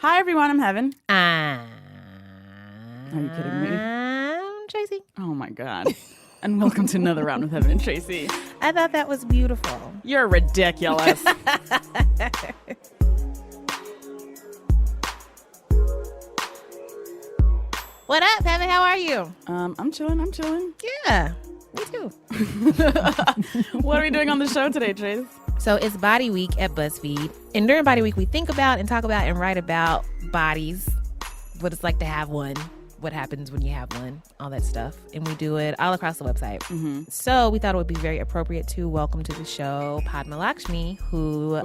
Hi, everyone. I'm Heben. Are you kidding me? I'm Tracy. Oh, my God. And welcome to another round with Heben and Tracy. I thought that was beautiful. You're ridiculous. What up, Heben? How are you? I'm chilling. Yeah, me too. What are we doing on the show today, Trace? So it's Body Week at BuzzFeed. And during Body Week, we think about and talk about and write about bodies, what it's like to have one, what happens when you have one, all that stuff. And we do it all across the website. Mm-hmm. So we thought it would be very appropriate to welcome to the show Padma Lakshmi, who,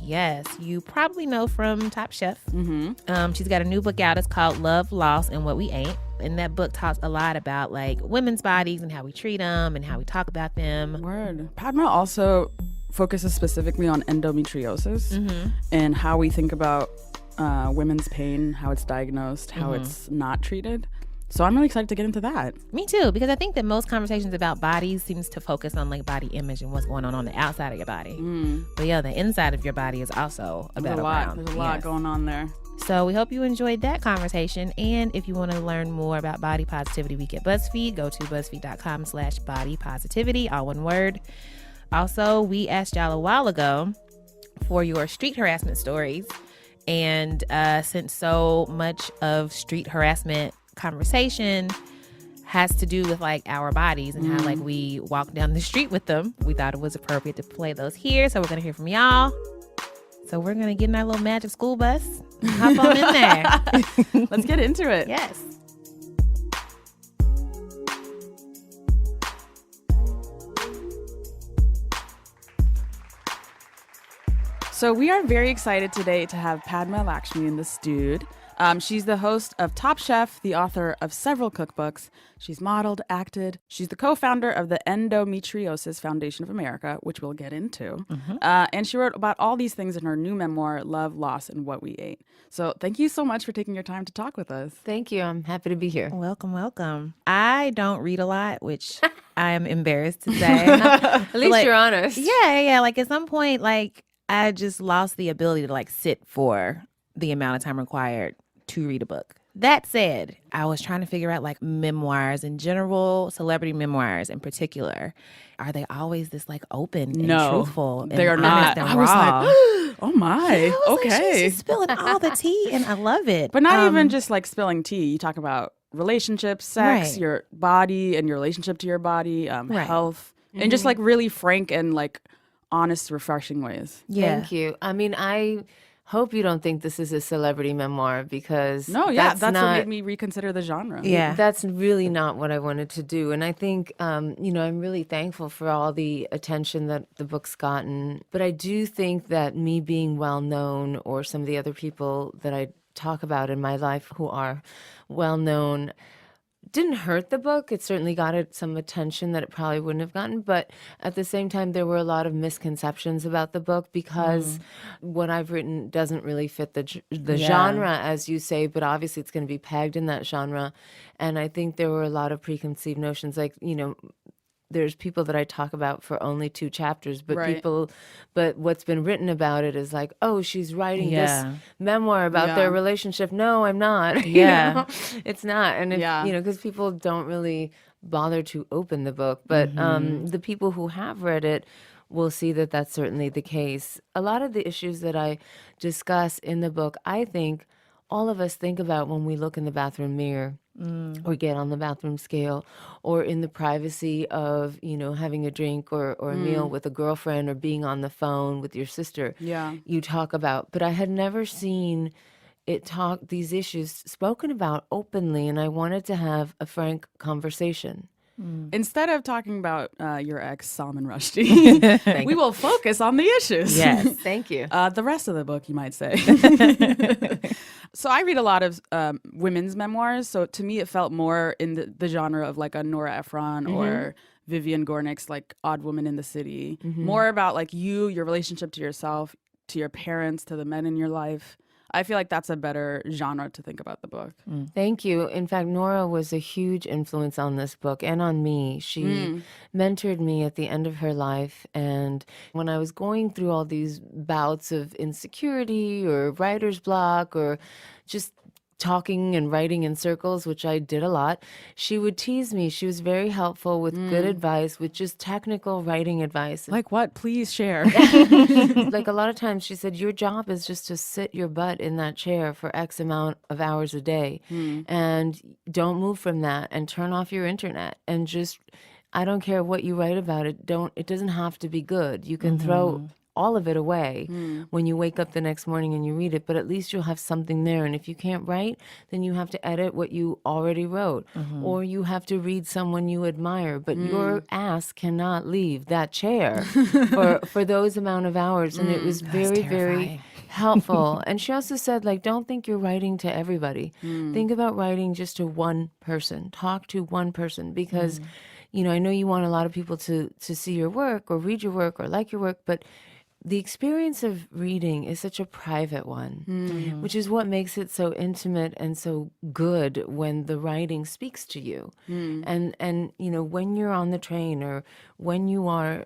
yes, you probably know from Top Chef. Mm-hmm. She's got a new book out. It's called Love, Loss, and What We Ain't. And that book talks a lot about like women's bodies and how we treat them and how we talk about them. Word. Padma also focuses specifically on endometriosis and how we think about women's pain, how it's diagnosed, how it's not treated. So I'm really excited to get into that. Me too, because I think that most conversations about bodies seems to focus on like body image and what's going on the outside of your body. But yeah, the inside of your body is also a battleground. There's a lot going on there. So we hope you enjoyed that conversation. And if you want to learn more about Body Positivity Week at BuzzFeed, go to BuzzFeed.com/bodypositivity, all one word. Also, we asked y'all a while ago for your street harassment stories. And since so much of street harassment conversation has to do with like our bodies and how like we walk down the street with them, we thought it was appropriate to play those here. So we're going to hear from y'all. So we're going to get in our little magic school bus and hop on in there. Let's get into it. Yes. So we are very excited today to have Padma Lakshmi in the studio. She's the host of Top Chef, the author of several cookbooks. She's modeled, acted. She's the co-founder of the Endometriosis Foundation of America, which we'll get into. And she wrote about all these things in her new memoir, Love, Loss, and What We Ate. So thank you so much for taking your time to talk with us. Thank you. I'm happy to be here. Welcome, welcome. I don't read a lot, which I am embarrassed to say. At least like, you're honest. Yeah. Like at some point, like I just lost the ability to like sit for the amount of time required to read a book. That said, I was trying to figure out like memoirs in general, celebrity memoirs in particular. Are they always this like open and truthful? They are not. I was like, oh my, okay. She's spilling all the tea and I love it. But not even just like spilling tea. You talk about relationships, sex, your body and your relationship to your body, health, and just like really frank and like honest, refreshing ways. Yeah. Thank you. I mean, I hope you don't think this is a celebrity memoir because that's what made me reconsider the genre. Yeah. That's really not what I wanted to do. And I think, I'm really thankful for all the attention that the book's gotten. But I do think that me being well known or some of the other people that I talk about in my life who are well known didn't hurt the book. It certainly got it some attention that it probably wouldn't have gotten. But at the same time, there were a lot of misconceptions about the book because what I've written doesn't really fit the genre, as you say, but obviously it's going to be pegged in that genre. And I think there were a lot of preconceived notions, like, there's people that I talk about for only 2 chapters, but but what's been written about it is like, oh, she's writing this memoir about their relationship. No, I'm not. Yeah. It's not. And because people don't really bother to open the book, but the people who have read it will see that that's certainly the case. A lot of the issues that I discuss in the book, I think all of us think about when we look in the bathroom mirror or get on the bathroom scale or in the privacy of, having a drink or a meal with a girlfriend or being on the phone with your sister. Yeah. You talk about, but I had never seen these issues spoken about openly, and I wanted to have a frank conversation. Instead of talking about your ex, Salman Rushdie, we will focus on the issues. Yes. Thank you. The rest of the book, you might say. So I read a lot of women's memoirs. So to me, it felt more in the genre of like a Nora Ephron or Vivian Gornick's like Odd Woman in the City. More about like your relationship to yourself, to your parents, to the men in your life. I feel like that's a better genre to think about the book. Thank you. In fact, Nora was a huge influence on this book and on me. She mentored me at the end of her life. And when I was going through all these bouts of insecurity or writer's block or just talking and writing in circles, which I did a lot, she would tease me. She was very helpful with good advice, with just technical writing advice. Like what? Please share. Like a lot of times she said, your job is just to sit your butt in that chair for X amount of hours a day and don't move from that and turn off your internet and just, I don't care what you write about it. It doesn't have to be good. You can throw all of it away when you wake up the next morning and you read it, but at least you'll have something there. And if you can't write, then you have to edit what you already wrote, or you have to read someone you admire. But your ass cannot leave that chair for those amount of hours. And it was very, very helpful. And she also said, like, don't think you're writing to everybody. Think about writing just to one person. Talk to one person, because you know, I know you want a lot of people to see your work or read your work or like your work, but the experience of reading is such a private one, which is what makes it so intimate and so good when the writing speaks to you. And you know, when you're on the train or when you are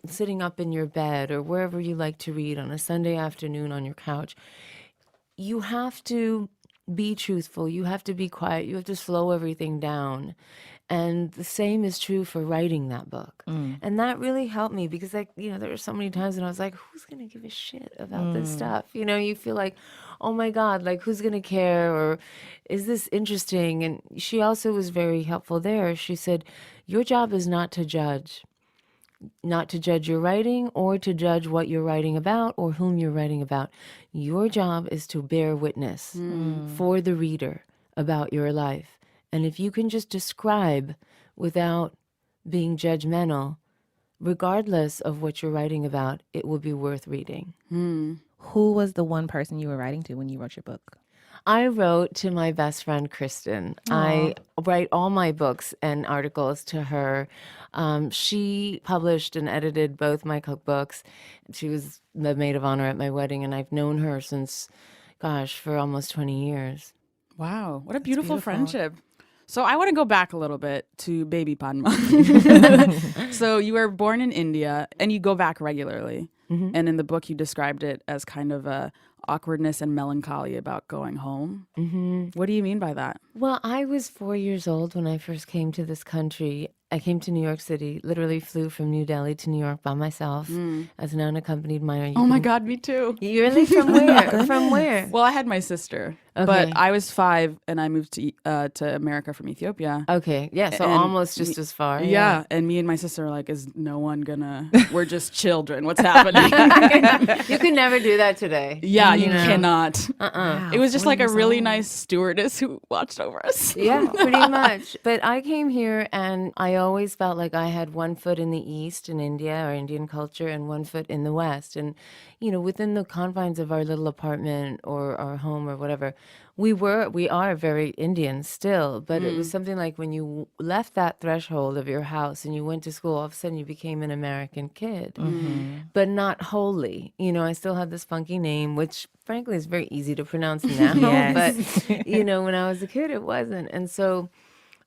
sitting up in your bed or wherever you like to read on a Sunday afternoon on your couch, you have to be truthful. You have to be quiet. You have to slow everything down. And the same is true for writing that book. And that really helped me because, like, you know, there were so many times when I was like, who's going to give a shit about this stuff? You know, you feel like, oh my God, like, who's going to care? Or is this interesting? And she also was very helpful there. She said, your job is not to judge your writing or to judge what you're writing about or whom you're writing about. Your job is to bear witness for the reader about your life. And if you can just describe without being judgmental, regardless of what you're writing about, it will be worth reading. Who was the one person you were writing to when you wrote your book? I wrote to my best friend, Kristen. I write all my books and articles to her. She published and edited both my cookbooks. She was the maid of honor at my wedding, and I've known her since, for almost 20 years. Wow, what a beautiful friendship. So I want to go back a little bit to baby Padma. So you were born in India and you go back regularly. And in the book, you described it as kind of a awkwardness and melancholy about going home. What do you mean by that? Well, I was 4 years old when I first came to this country. I came to New York City, literally flew from New Delhi to New York by myself as an unaccompanied minor. Oh my God, me too. You're really from where? From where? Well, I had my sister, but I was 5 and I moved to America from Ethiopia. Okay, yeah, so almost just as far. Yeah, and me and my sister were like, is no one gonna, we're just children, what's happening? You could never do that today. Yeah, you cannot. Wow, It was just like a really old. nice stewardess who watched over us. Yeah, pretty much. But I came here and I always felt like I had one foot in the East in India or Indian culture and one foot in the West. And, you know, within the confines of our little apartment or our home or whatever, we are very Indian still. But it was something like when you left that threshold of your house and you went to school, all of a sudden you became an American kid, but not wholly. You know, I still had this funky name, which frankly is very easy to pronounce now. But, you know, when I was a kid, it wasn't. And so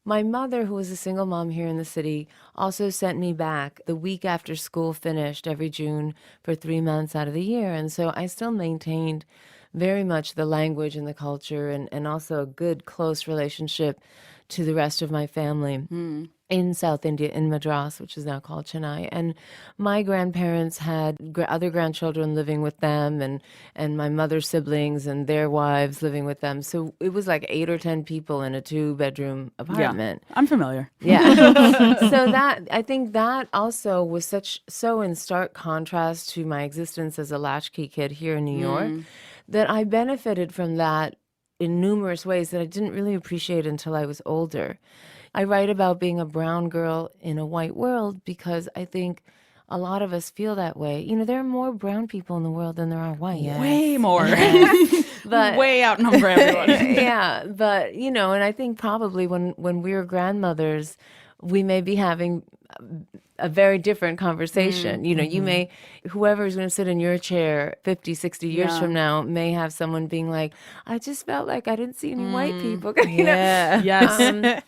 my mother, who was a single mom here in the city, also sent me back the week after school finished every June for 3 months out of the year. And so I still maintained very much the language and the culture and also a good, close relationship to the rest of my family in South India, in Madras, which is now called Chennai. And my grandparents had other grandchildren living with them and my mother's siblings and their wives living with them. So it was like 8 or 10 people in a 2-bedroom apartment. Yeah, I'm familiar. Yeah. So I think that also was so in stark contrast to my existence as a latchkey kid here in New York that I benefited from that in numerous ways that I didn't really appreciate until I was older. I write about being a brown girl in a white world because I think a lot of us feel that way. You know, there are more brown people in the world than there are white. Yes. Way more. But way outnumber everyone. Yeah, but, you know, and I think probably when we were grandmothers, we may be having a very different conversation. You know, you may, whoever is going to sit in your chair 50, 60 years from now may have someone being like, I just felt like I didn't see any white people. You know? Yes.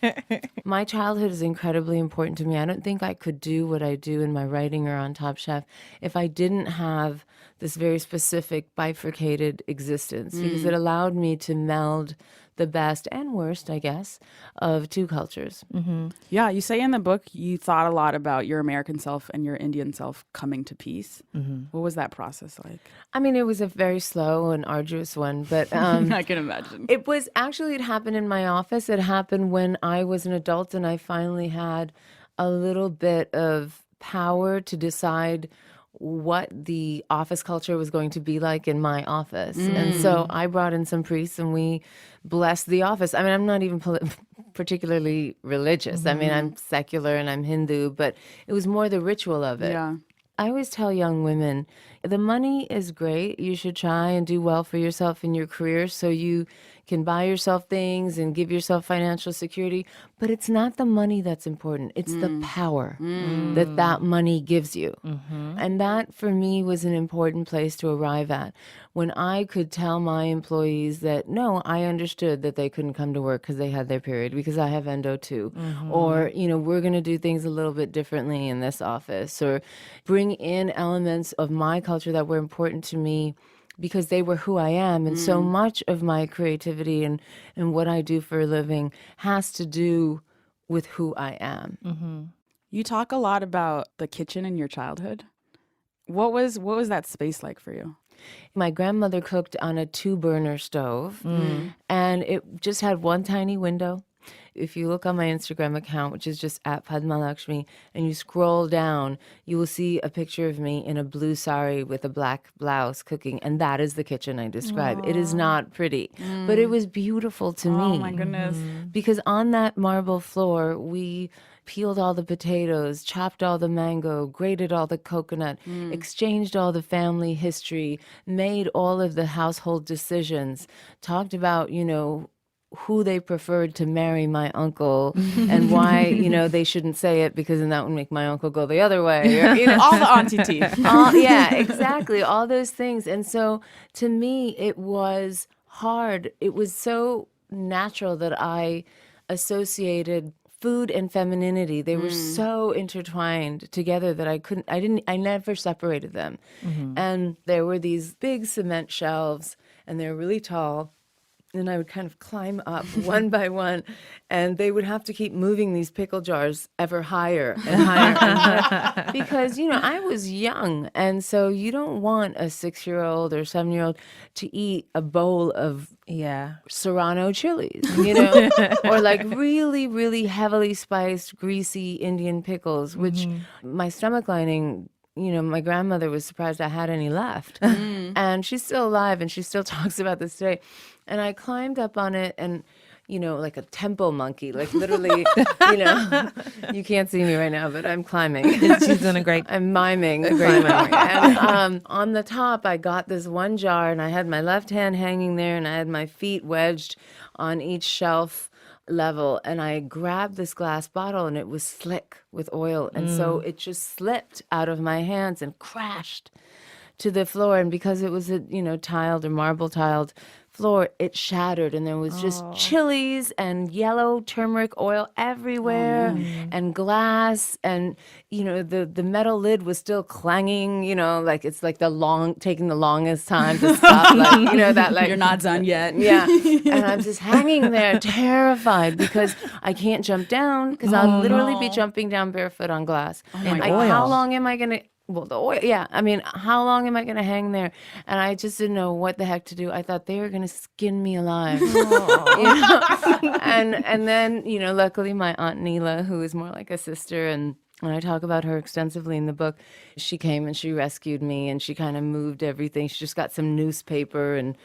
My childhood is incredibly important to me. I don't think I could do what I do in my writing or on Top Chef if I didn't have this very specific bifurcated existence, because it allowed me to meld the best and worst, I guess, of two cultures. Yeah, you say in the book you thought a lot about your American self and your Indian self coming to peace. What was that process like? I mean, it was a very slow and arduous one, but I can imagine. it was actually, it happened in my office. It happened when I was an adult and I finally had a little bit of power to decide what the office culture was going to be like in my office. And so I brought in some priests and we blessed the office. I mean, I'm not even particularly religious. I mean, I'm secular and I'm Hindu, but it was more the ritual of it. Yeah. I always tell young women, the money is great. You should try and do well for yourself in your career so you can buy yourself things and give yourself financial security. But it's not the money that's important. It's the power that money gives you. And that, for me, was an important place to arrive at. When I could tell my employees that, no, I understood that they couldn't come to work because they had their period, because I have endo too. Or, you know, we're going to do things a little bit differently in this office. Or bring in elements of my culture that were important to me because they were who I am. And so much of my creativity and what I do for a living has to do with who I am. You talk a lot about the kitchen in your childhood. What was that space like for you? My grandmother cooked on a 2-burner stove, and it just had one tiny window. If you look on my Instagram account, which is just at Padma Lakshmi, and you scroll down, you will see a picture of me in a blue sari with a black blouse cooking, and that is the kitchen I describe. It is not pretty, but it was beautiful to me. Oh my goodness. Because on that marble floor, we peeled all the potatoes, chopped all the mango, grated all the coconut, exchanged all the family history, made all of the household decisions, talked about, you know, who they preferred to marry my uncle and why, you know, they shouldn't say it because then that would make my uncle go the other way. Or, you know, All the auntie tea. yeah, exactly. All those things. And so to me, it was hard. It was so natural that I associated food and femininity. They were so intertwined together that I never separated them. And there were these big cement shelves and they're really tall. And I would kind of climb up one by one, and they would have to keep moving these pickle jars ever higher and higher and higher. Because, you know, I was young, and so you don't want a 6-year-old or 7-year-old to eat a bowl of Serrano chilies, you know, or like really, really heavily spiced, greasy Indian pickles, which my stomach lining, you know, my grandmother was surprised I had any left. And she's still alive and she still talks about this today. And I climbed up on it and, you know, like a temple monkey, like literally, you know, you can't see me right now, but I'm climbing. She's doing a great. I'm miming a great memory. And on the top, I got this one jar and I had my left hand hanging there and I had my feet wedged on each shelf level, and I grabbed this glass bottle and it was slick with oil, and so it just slipped out of my hands and crashed to the floor. And because it was a, you know, tiled or marble tiled floor, it shattered, and there was just chilies and yellow turmeric oil everywhere, and glass, and you know, the metal lid was still clanging, you know, like it's like taking the longest time to stop, like, you know, that like You're not done yet. Yeah. And I'm just hanging there terrified because I can't jump down because I'll literally be jumping down barefoot on glass. And how long am I going to, well, the oil, yeah. I mean, how long am I going to hang there? And I just didn't know what the heck to do. I thought they were going to skin me alive. You know? And then, you know, luckily my Aunt Neela, who is more like a sister, and I talk about her extensively in the book, she came and she rescued me and she kind of moved everything. She just got some newspaper and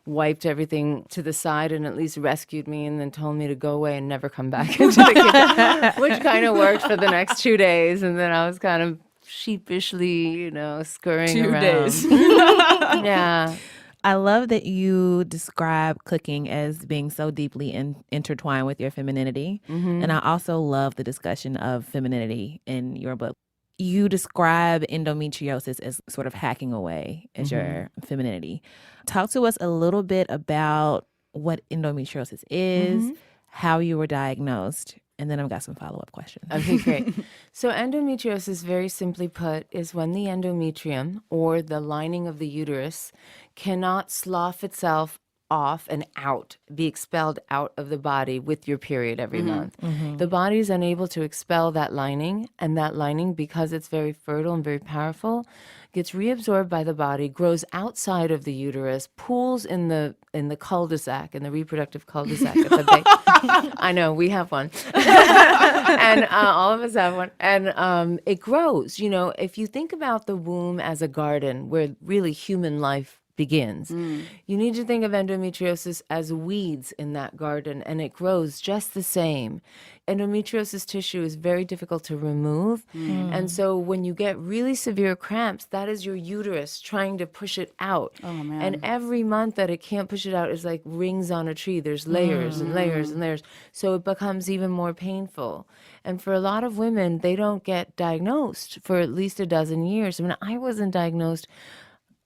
wiped everything to the side and at least rescued me, and then told me to go away and never come back into the kitchen, which kind of worked for the next 2 days. And then I was kind of sheepishly, you know, scurrying 2 around. days. Yeah. I love that you describe cooking as being so deeply intertwined with your femininity. And I also love the discussion of femininity in your book. You describe endometriosis as sort of hacking away as your femininity. Talk to us a little bit about what endometriosis is, how you were diagnosed, and then I've got some follow-up questions. Okay, great. So endometriosis, very simply put, is when the endometrium, or the lining of the uterus, cannot slough itself off and out, be expelled out of the body with your period every month. The body is unable to expel that lining, and that lining, because it's very fertile and very powerful, gets reabsorbed by the body, grows outside of the uterus, pools in the cul-de-sac, in the reproductive cul-de-sac at the base. I know, we have one. And all of us have one. And it grows. You know, if you think about the womb as a garden where really human life begins, you need to think of endometriosis as weeds in that garden, and it grows just the same. Endometriosis tissue is very difficult to remove. And so when you get really severe cramps, that is your uterus trying to push it out. Oh, man. And every month that it can't push it out is like rings on a tree. There's layers and layers and layers. So it becomes even more painful. And for a lot of women, they don't get diagnosed for at least a dozen years. I mean, I wasn't diagnosed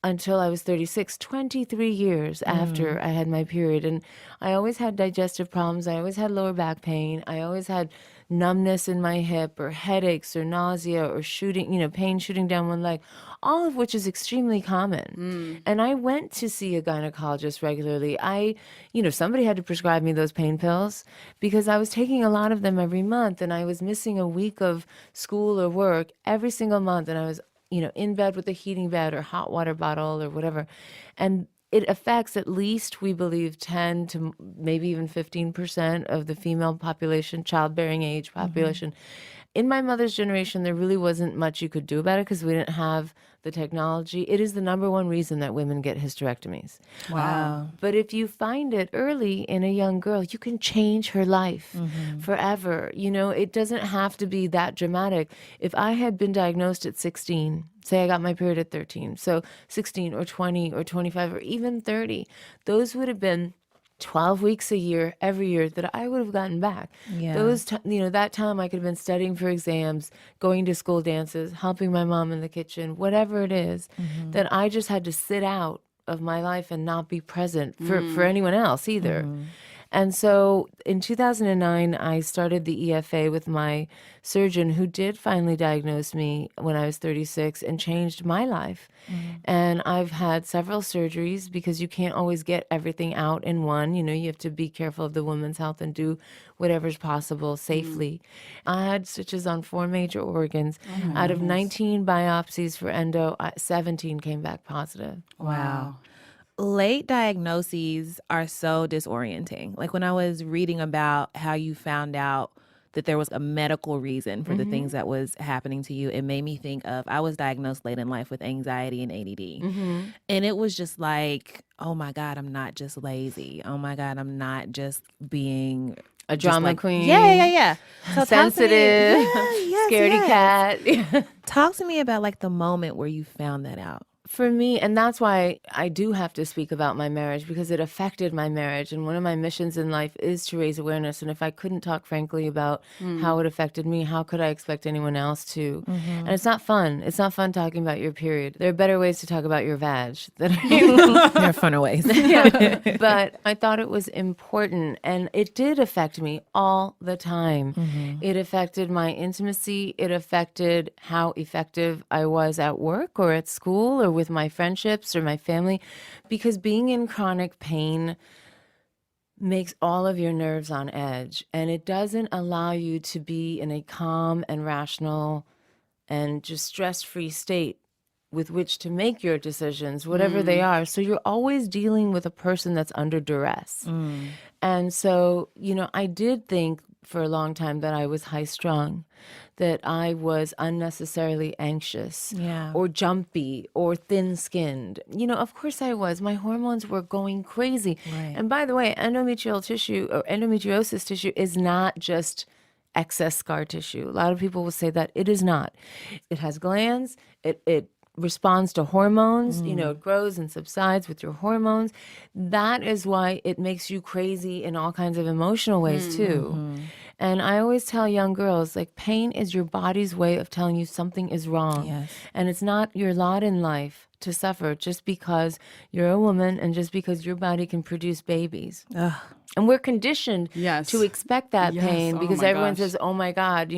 until I was 36, 23 years after I had my period. And I always had digestive problems. I always had lower back pain. I always had numbness in my hip or headaches or nausea or pain shooting down one leg, all of which is extremely common. And I went to see a gynecologist regularly. Somebody had to prescribe me those pain pills because I was taking a lot of them every month, and I was missing a week of school or work every single month. And I was in bed with a heating bed or hot water bottle or whatever. And it affects at least, we believe, 10 to maybe even 15% of the female population, childbearing age population. In my mother's generation, there really wasn't much you could do about it because we didn't have the technology. It is the number one reason that women get hysterectomies. Wow. But if you find it early in a young girl, you can change her life forever. It doesn't have to be that dramatic. If I had been diagnosed at 16, say I got my period at 13, so 16 or 20 or 25 or even 30, those would have been 12 weeks a year, every year that I would have gotten back. Yeah. That time I could have been studying for exams, going to school dances, helping my mom in the kitchen, whatever it is, that I just had to sit out of my life and not be present for anyone else either. And so in 2009, I started the EFA with my surgeon, who did finally diagnose me when I was 36 and changed my life. And I've had several surgeries because you can't always get everything out in one. You have to be careful of the woman's health and do whatever's possible safely. I had stitches on 4 major organs. Out of 19 biopsies for endo, 17 came back positive. Wow. Late diagnoses are so disorienting. Like when I was reading about how you found out that there was a medical reason for the things that was happening to you, it made me think of, I was diagnosed late in life with anxiety and ADD. And it was just like, oh my God, I'm not just lazy. Oh my God, I'm not just being a drama queen. Yeah. So sensitive, scaredy cat. Talk to me about like the moment where you found that out. For me, and that's why I do have to speak about my marriage, because it affected my marriage. And one of my missions in life is to raise awareness. And if I couldn't talk frankly about how it affected me, how could I expect anyone else to? And it's not fun. It's not fun talking about your period. There are better ways to talk about your vag. There are funner ways. But I thought it was important. And it did affect me all the time. It affected my intimacy. It affected how effective I was at work or at school or with my friendships or my family, because being in chronic pain makes all of your nerves on edge, and it doesn't allow you to be in a calm and rational and just stress-free state with which to make your decisions, whatever they are. So you're always dealing with a person that's under duress. And so, I did think for a long time that I was high-strung, that I was unnecessarily anxious or jumpy or thin-skinned. Of course I was. My hormones were going crazy. Right. And by the way, endometrial tissue or endometriosis tissue is not just excess scar tissue. A lot of people will say that. It is not. It has glands. It responds to hormones. It grows and subsides with your hormones. That is why it makes you crazy in all kinds of emotional ways too. And I always tell young girls, like, pain is your body's way of telling you something is wrong. Yes. And it's not your lot in life to suffer just because you're a woman and just because your body can produce babies. Ugh. And we're conditioned to expect that pain because everyone says, oh my God,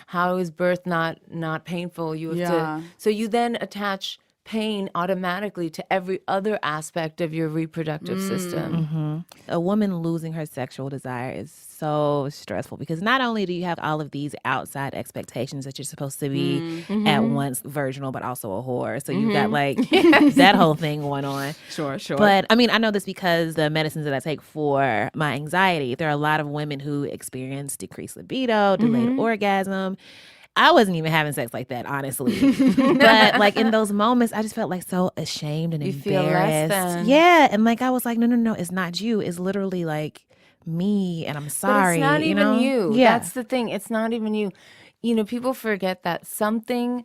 how is birth not painful? You have to. So you then attach pain automatically to every other aspect of your reproductive system. A woman losing her sexual desire is so stressful because not only do you have all of these outside expectations that you're supposed to be at once virginal, but also a whore. So you've got like that whole thing going on. Sure. But I mean, I know this because the medicines that I take for my anxiety, there are a lot of women who experience decreased libido, delayed orgasm. I wasn't even having sex like that, honestly. But like in those moments, I just felt like so ashamed and embarrassed. Feel less than. Yeah. And like I was like, no, it's not you. It's literally like me and I'm sorry. But it's not even you. Yeah. That's the thing. It's not even you. People forget that something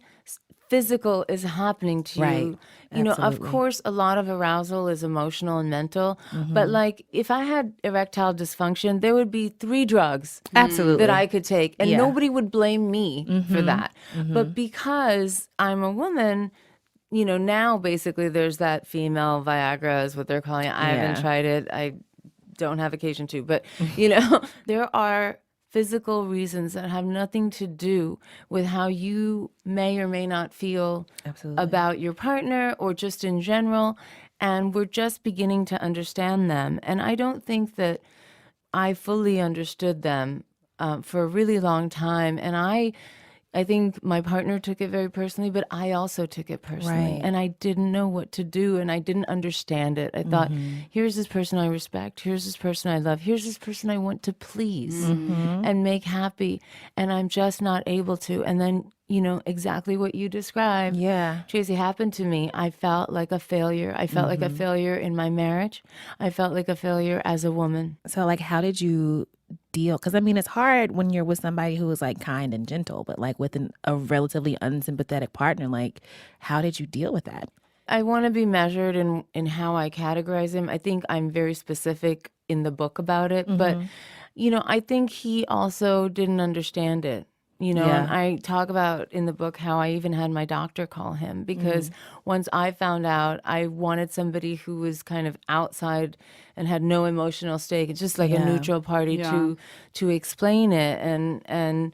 physical is happening to you. Of course, a lot of arousal is emotional and mental. But like if I had erectile dysfunction, there would be 3 drugs that I could take. And nobody would blame me for that. But because I'm a woman, now basically there's that female Viagra is what they're calling it. I haven't tried it. I don't have occasion to. But, there are physical reasons that have nothing to do with how you may or may not feel about your partner or just in general. And we're just beginning to understand them. And I don't think that I fully understood them for a really long time. And I think my partner took it very personally, but I also took it personally. Right. And I didn't know what to do, and I didn't understand it. I thought, here's this person I respect. Here's this person I love. Here's this person I want to please and make happy. And I'm just not able to. And then, exactly what you described, Tracy, happened to me. I felt like a failure. I felt like a failure in my marriage. I felt like a failure as a woman. So like, how did you deal? Because I mean, it's hard when you're with somebody who is like kind and gentle, but like with a relatively unsympathetic partner, like how did you deal with that? I want to be measured in how I categorize him. I think I'm very specific in the book about it, but I think he also didn't understand it. And I talk about in the book how I even had my doctor call him because once I found out, I wanted somebody who was kind of outside and had no emotional stake. It's just like a neutral party to explain it. And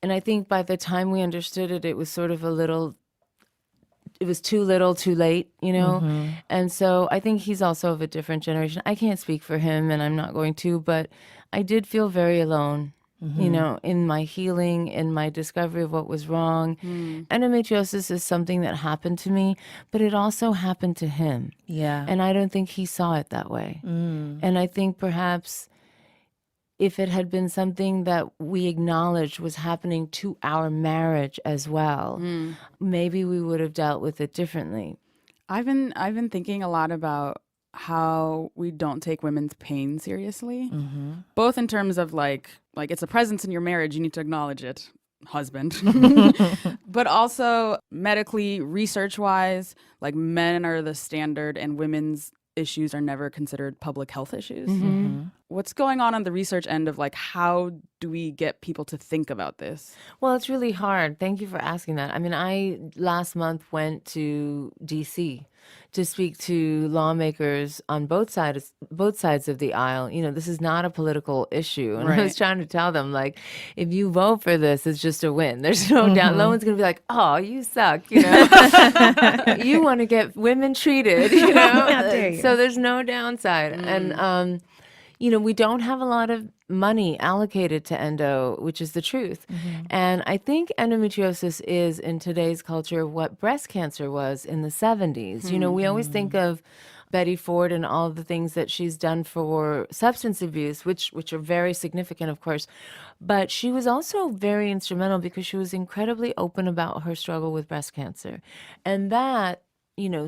I think by the time we understood it, it was sort of it was too little, too late, And so I think he's also of a different generation. I can't speak for him and I'm not going to, but I did feel very alone. In my healing, in my discovery of what was wrong. Endometriosis is something that happened to me, but it also happened to him. Yeah. And I don't think he saw it that way. And I think perhaps if it had been something that we acknowledged was happening to our marriage as well, maybe we would have dealt with it differently. I've been thinking a lot about how we don't take women's pain seriously, both in terms of like it's a presence in your marriage, you need to acknowledge it, husband, but also medically, research-wise, like men are the standard and women's issues are never considered public health issues. What's going on the research end of like how do we get people to think about this? Well, it's really hard. Thank you for asking that. I mean, I last month went to DC to speak to lawmakers on both sides of the aisle. This is not a political issue. And I was trying to tell them, like, if you vote for this, it's just a win. There's no doubt. No one's going to be like, oh, you suck, You want to get women treated, How dare you? So there's no downside. And, we don't have a lot of money allocated to endo, which is the truth. And I think endometriosis is, in today's culture, what breast cancer was in the 70s. We always think of Betty Ford and all of the things that she's done for substance abuse, which are very significant, of course. But she was also very instrumental because she was incredibly open about her struggle with breast cancer. And that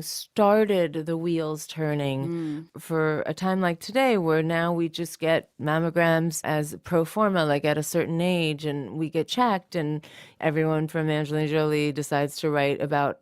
started the wheels turning for a time like today, where now we just get mammograms as pro forma, like at a certain age, and we get checked, and everyone from Angelina Jolie decides to write about,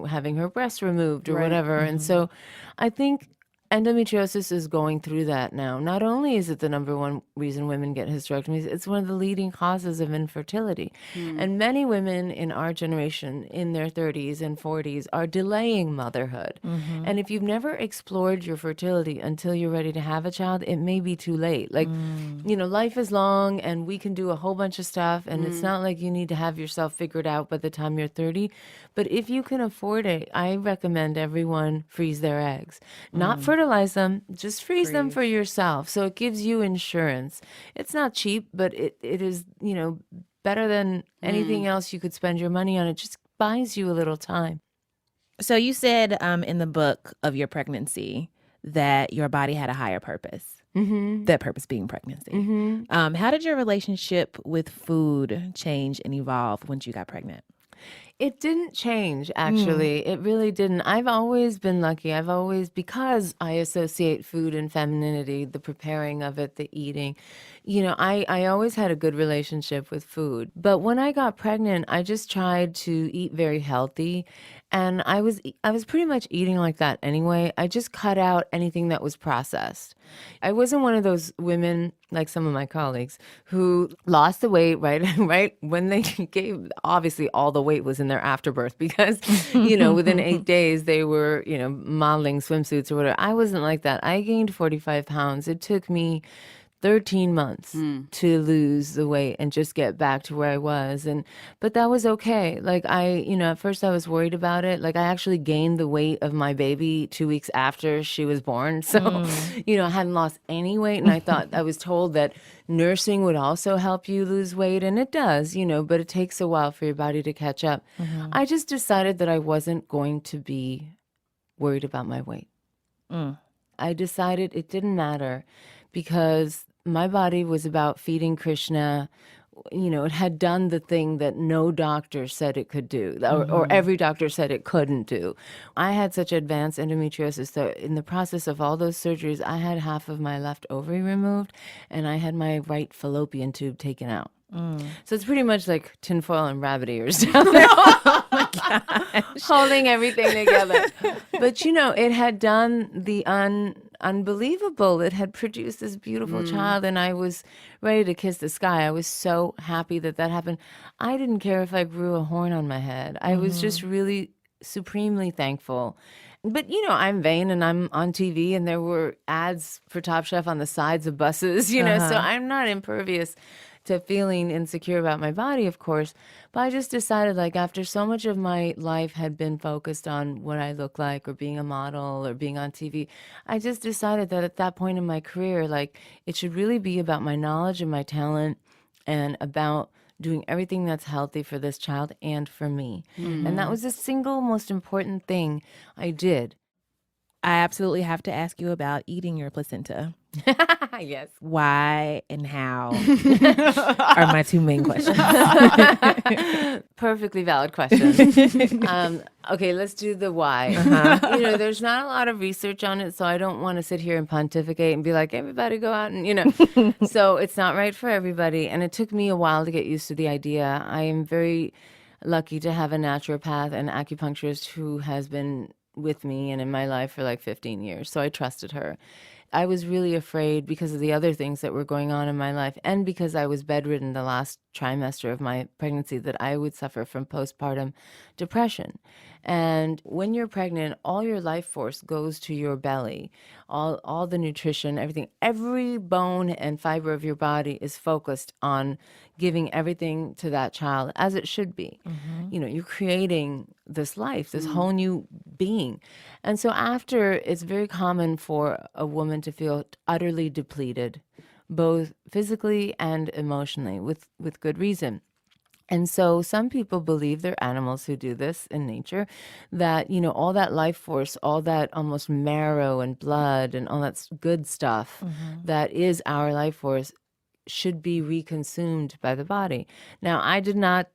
having her breast removed or whatever. And so I think endometriosis is going through that now. Not only is it the number one reason women get hysterectomies, it's one of the leading causes of infertility. And many women in our generation, in their 30s and 40s, are delaying motherhood. And if you've never explored your fertility until you're ready to have a child, it may be too late. Like, life is long and we can do a whole bunch of stuff. And it's not like you need to have yourself figured out by the time you're 30. But if you can afford it, I recommend everyone freeze their eggs. Not fertilize them, just freeze them for yourself. So it gives you insurance. It's not cheap, but it is, better than anything else you could spend your money on. It just buys you a little time. So you said in the book of your pregnancy that your body had a higher purpose. That purpose being pregnancy. How did your relationship with food change and evolve once you got pregnant? It didn't change, actually. It really didn't. I've always been lucky. Because I associate food and femininity, the preparing of it, the eating, I always had a good relationship with food. But when I got pregnant, I just tried to eat very healthy. And I was pretty much eating like that anyway. I just cut out anything that was processed. I wasn't one of those women, like some of my colleagues, who lost the weight right when they gave, obviously all the weight was in their afterbirth because, within 8 days they were, modeling swimsuits or whatever. I wasn't like that. I gained 45 pounds. It took me 13 months to lose the weight and just get back to where I was. But that was okay. Like at first I was worried about it. Like I actually gained the weight of my baby 2 weeks after she was born. So, I hadn't lost any weight. And I was told that nursing would also help you lose weight. And it does, but it takes a while for your body to catch up. I just decided that I wasn't going to be worried about my weight. I decided it didn't matter because my body was about feeding Krishna. It had done the thing that no doctor said it could do, or every doctor said it couldn't do. I had such advanced endometriosis that in the process of all those surgeries, I had half of my left ovary removed, and I had my right fallopian tube taken out. So it's pretty much like tinfoil and rabbit ears down there. Oh my gosh. Holding everything together. But, it had done the unbelievable. It had produced this beautiful child, and I was ready to kiss the sky. I was so happy that happened. I didn't care if I grew a horn on my head. I was just really supremely thankful. But, I'm vain and I'm on TV and there were ads for Top Chef on the sides of buses, so I'm not impervious to feeling insecure about my body, of course. But I just decided, like, after so much of my life had been focused on what I look like or being a model or being on TV, I just decided that at that point in my career, like, it should really be about my knowledge and my talent and about doing everything that's healthy for this child and for me. And that was the single most important thing I did. I absolutely have to ask you about eating your placenta. Yes. Why and how are my two main questions. Perfectly valid question. Okay, let's do the why. There's not a lot of research on it, so I don't want to sit here and pontificate and be like, everybody go out and, So it's not right for everybody. And it took me a while to get used to the idea. I am very lucky to have a naturopath and acupuncturist who has been with me and in my life for like 15 years. So I trusted her. I was really afraid because of the other things that were going on in my life and because I was bedridden the last trimester of my pregnancy that I would suffer from postpartum depression. And when you're pregnant, all your life force goes to your belly, all the nutrition, everything, every bone and fiber of your body is focused on giving everything to that child as it should be. You're creating this life, this whole new being. And so after, it's very common for a woman to feel utterly depleted, both physically and emotionally, with good reason. And so some people believe, they're animals who do this in nature, that, all that life force, all that almost marrow and blood and all that good stuff that is our life force should be reconsumed by the body. Now, I did not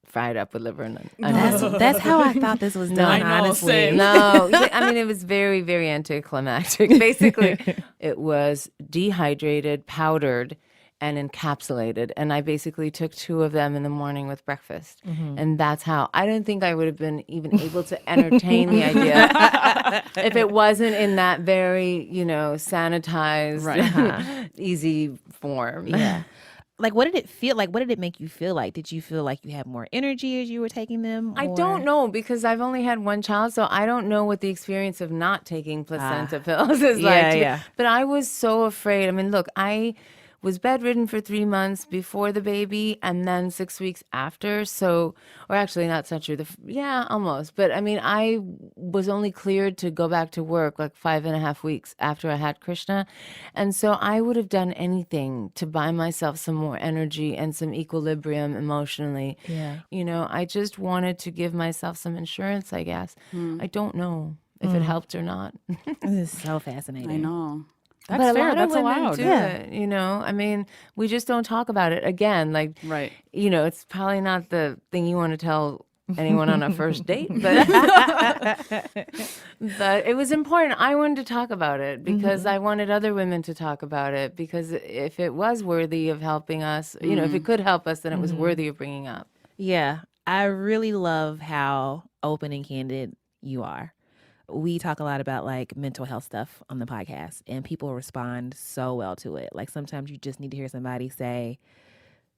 fried up with liver and onions. That's how I thought this was done, I know, honestly. same. No, I mean, it was very, very anticlimactic. Basically, it was dehydrated, powdered, and encapsulated. And I basically took 2 of them in the morning with breakfast. And that's how. I don't think I would have been even able to entertain the idea if it wasn't in that very, sanitized, easy form. Yeah. Like, what did it feel like? What did it make you feel like? Did you feel like you had more energy as you were taking them? I don't know, because I've only had one child, so I don't know what the experience of not taking placenta pills is like. Yeah. But I was so afraid. I mean, look, I was bedridden for 3 months before the baby and then 6 weeks after. So, or actually not such true. Almost. But I mean, I was only cleared to go back to work like 5.5 weeks after I had Krishna. And so I would have done anything to buy myself some more energy and some equilibrium emotionally. Yeah. I just wanted to give myself some insurance, I guess. I don't know if it helped or not. This is so fascinating. I know. That's But fair. a lot That's of women allowed. do it, I mean, we just don't talk about it. Again, like, Right. it's probably not the thing you want to tell anyone on a first date, but but it was important. I wanted to talk about it because I wanted other women to talk about it, because if it was worthy of helping us, if it could help us, then it was worthy of bringing up. Yeah. I really love how open and candid you are. We talk a lot about like mental health stuff on the podcast, and people respond so well to it. Like sometimes you just need to hear somebody say,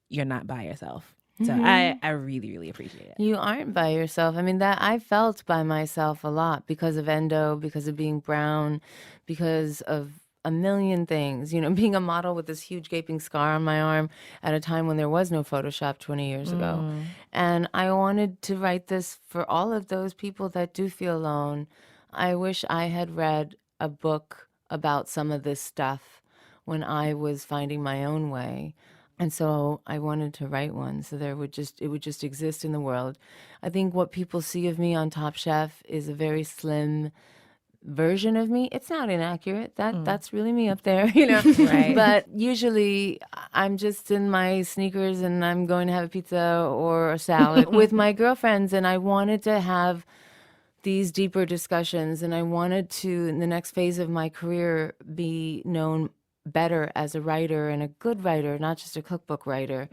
you're not by yourself. So I really, really appreciate it. You aren't by yourself. I mean, that I felt by myself a lot because of endo, because of being brown, because of a million things, being a model with this huge gaping scar on my arm at a time when there was no Photoshop 20 years ago. And I wanted to write this for all of those people that do feel alone. I wish I had read a book about some of this stuff when I was finding my own way. And so I wanted to write one so it would just exist in the world. I think what people see of me on Top Chef is a very slim version of me. It's not inaccurate. That's really me up there, Right. But usually I'm just in my sneakers and I'm going to have a pizza or a salad with my girlfriends, and I wanted to have these deeper discussions, and I wanted to, in the next phase of my career, be known better as a writer, and a good writer, not just a cookbook writer.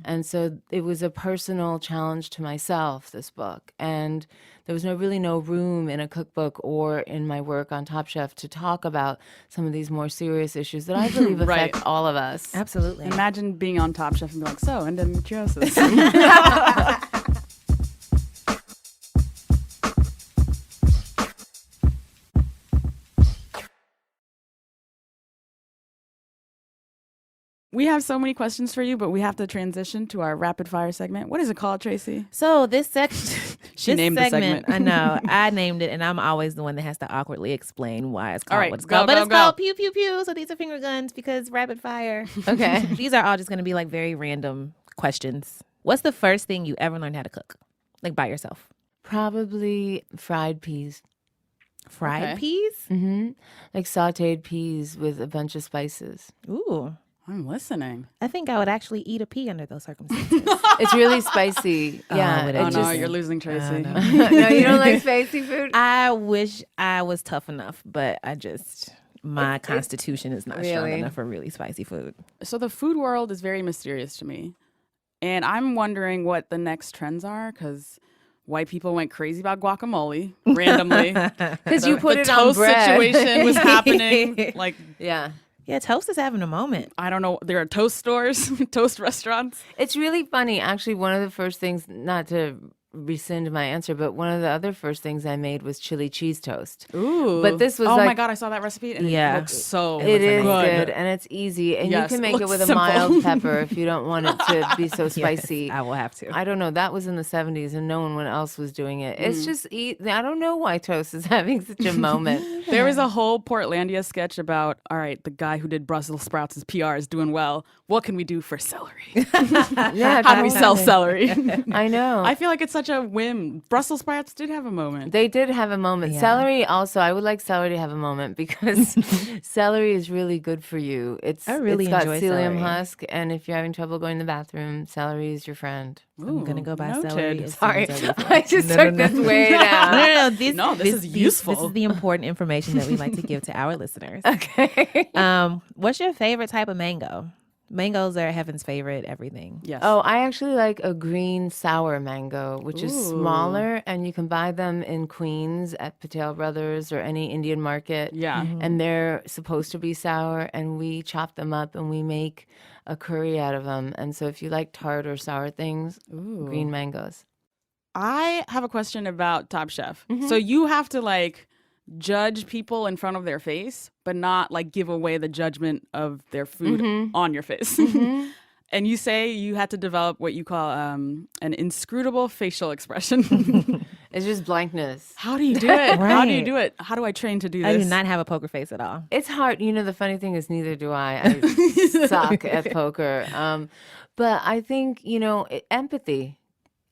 And so it was a personal challenge to myself, this book. And there was really no room in a cookbook or in my work on Top Chef to talk about some of these more serious issues that I believe affect all of us. Absolutely. Imagine being on Top Chef and be like, so, endometriosis. We have so many questions for you, but we have to transition to our rapid fire segment. What is it called, Tracy? So this section, named the segment. I know, I named it, and I'm always the one that has to awkwardly explain why it's called All right, what it's go, called. go, But it's go. called pew pew pew. So these are finger guns because rapid fire. Okay. These are all just going to be like very random questions. What's the first thing you ever learned how to cook, like by yourself? Probably fried peas. Fried Okay. peas? Like sauteed peas with a bunch of spices. Ooh. I'm listening. I think I would actually eat a pea under those circumstances. It's really spicy. Yeah. would it Oh, it no, just- you're losing Tracy. no. No, you don't like spicy food? I wish I was tough enough, but my constitution is not strong Really? enough for really spicy food. So the food world is very mysterious to me. And I'm wondering what the next trends are, because white people went crazy about guacamole randomly. Because you put the it on toast bread. situation was happening. Like, Yeah. Yeah, toast is having a moment. I don't know. There are toast stores, toast restaurants. It's really funny. Actually, one of the first things, not to rescind my answer, but one of the other first things I made was chili cheese toast. Ooh. But this was oh my like- God, I saw that recipe and Yeah. it looks so It is good. good and it's easy. And Yes, you can it make it looks with a simple. mild pepper if you don't want it to be so spicy. Yes, I will have to. I don't know. That was in the 70s and no one else was doing it. It's just I don't know why toast is having such a moment. There was a whole Portlandia sketch about, all right, the guy who did Brussels sprouts' PR is doing well. What can we do for celery? Yeah, How do we sell totally. celery? I know. I feel like it's such a whim. Brussels sprouts did have a moment. They did have a moment. Yeah. Celery also, I would like celery to have a moment because celery is really good for you. It's really got enjoy psyllium celery. husk, and if you're having trouble going to the bathroom, celery is your friend. I'm gonna go buy noted. celery. as soon Sorry, as I leave here. I just took this way down. No. This is useful. This is the important information that we like to give to our listeners. Okay. What's your favorite type of mango? Mangoes are heaven's favorite everything. Yes. Oh, I actually like a green sour mango, which is Ooh. smaller, and you can buy them in Queens at Patel Brothers or any Indian market. Yeah. And they're supposed to be sour, and we chop them up and we make a curry out of them. And so if you like tart or sour things, green mangoes. I have a question about Top Chef. So you have to like judge people in front of their face, but not like give away the judgment of their food on your face. And you say you had to develop what you call an inscrutable facial expression. It's just blankness. How do you do it? How do you Right. do it? How do I train to do I this? do not have a poker face at all. It's hard. You know, the funny thing is neither do I. I suck at poker. But I think, empathy.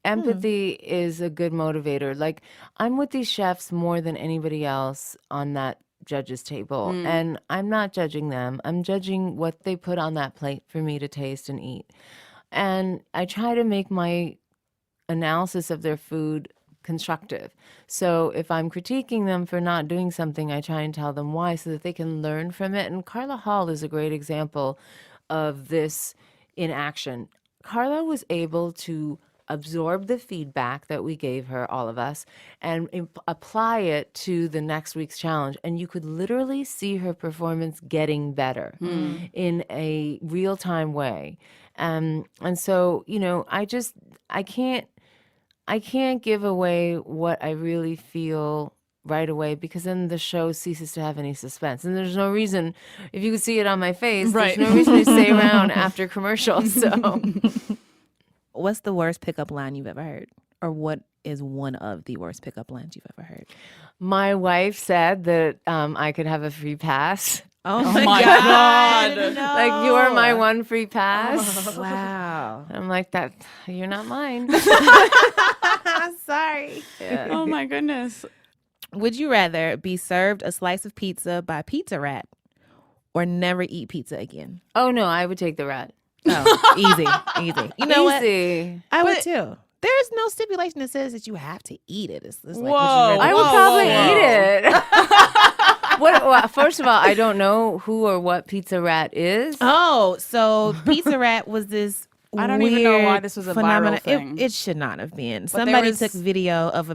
Empathy is a good motivator. Like, I'm with these chefs more than anybody else on that judge's table. And I'm not judging them. I'm judging what they put on that plate for me to taste and eat. And I try to make my analysis of their food constructive. So if I'm critiquing them for not doing something, I try and tell them why so that they can learn from it. And Carla Hall is a great example of this in action. Carla was able to absorb the feedback that we gave her, all of us, and apply it to the next week's challenge. And you could literally see her performance getting better in a real-time way. And so, I can't give away what I really feel right away because then the show ceases to have any suspense. And there's no reason, if you could see it on my face, Right. there's no reason to stay around after commercials. So What's the worst pickup line you've ever heard? Or what is one of the worst pickup lines you've ever heard? my wife said that I could have a free pass. Oh, my my God. God. I didn't know. Like, you're my one free pass. Wow. I'm like, that you're not mine. Sorry. Yeah. Oh my goodness. Would you rather be served a slice of pizza by Pizza Rat or never eat pizza again? Oh no, I would take the rat. Oh, easy. You know what? Easy. I would too. There's no stipulation that says that you have to eat it. It's like, would you Whoa. rather- I would Whoa, probably whoa. eat it. Well, first of all, I don't know who or what Pizza Rat is. Oh, so Pizza Rat was this I don't even know why weird this was a viral phenomenon. thing. It should not have been. there Somebody was- took video of